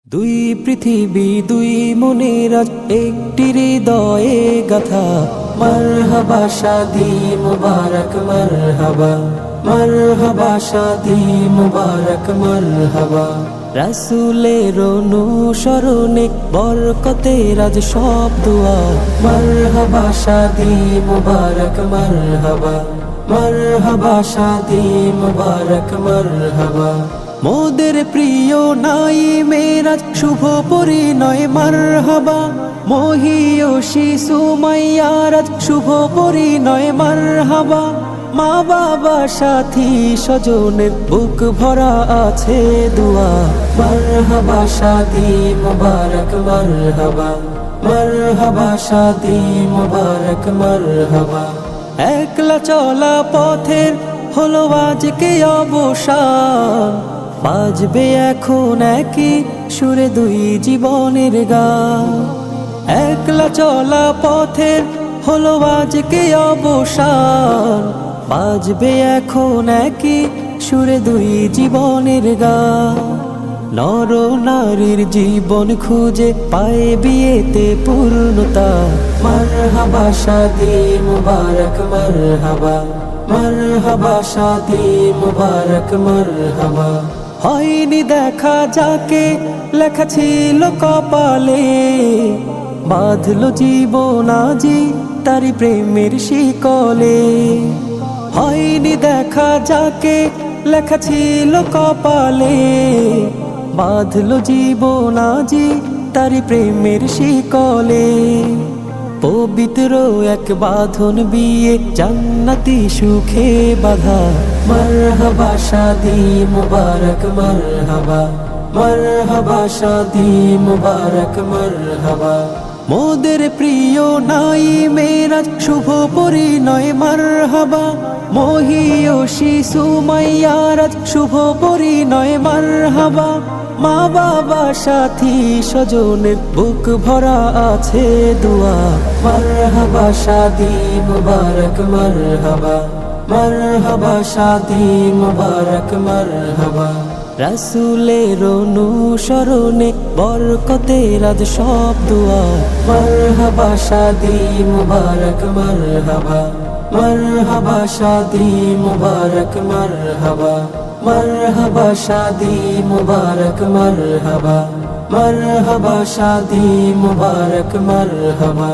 দুই পৃথিবী দুই মনের আজ একটি হৃদয়ে গাথা। মারহাবা শাদি মুবারক মারহাবা, মারহাবা শাদি মুবারক মারহাবা। রাসূলের অনুসরণে বরকতের আজ সব দোয়া। মারহাবা শাদি মুবারক মারহাবা, মারহাবা শাদি মুবারক মারহাবা। মোদের প্রিয় নাই মেরাজ শুভ পরিণয় মারহাবা। মহিয়সী সুমাইয়ার শুভ পরিণয় মারহাবা। মা বাবা সাথী স্বজনের বুক ভরা আছে দোয়া। মারহাবা শাদি মুবারক মারহাবা, মারহাবা শাদি মুবারক মারহাবা। একলা চলা পথের হলো আজকে অবসান, বাজবে এখন একই সুরে দুই জীবনের গান। একলা চলা পথের হলো আজকে অবসান, বাজবে এখন একই সুরে দুই জীবনের গান। নর নারীর জীবন খুঁজে পায় বিয়েতে পূর্ণতা। মারহাবা শাদি মুবারক মারহাবা, মারহাবা শাদি মুবারক মারহাবা। হয়নি দেখা যাকে লেখা ছিল কপালে, বাঁধলো জীবন আজি তারি প্রেমের শিকলে। হয়নি দেখা যাকে লেখা ছিল কপালে, বাঁধলো জীবন আজি তারি প্রেমের শিকলে। পবিত্র এক বাঁধন বিয়ে জান্নাতি সুখে বাঁধা। মারহাবা শাদি মুবারক মারহাবা, মারহাবা শাদি মুবারক মারহাবা। মোদের প্রিয় নাই মেরাজ শুভ পরিণয় মারহাবা। মহিয়সী সুমাইয়ার শুভ পরিণয় মারহাবা। মা বাবা সাথী স্বজনের বুক ভরা আছে দোয়া। মারহাবা শাদি মুবারক মারহাবা, মারহাবা শাদি মুবারক মারহাবা। রাসূলের অনুসরণে বরকতের আজ সব দোয়া। মারহাবা শাদি মুবারক মারহাবা, মারহাবা শাদি মুবারক মারহাবা। মারহাবা শাদি মুবারক মারহাবা, মারহাবা শাদি মুবারক মারহাবা।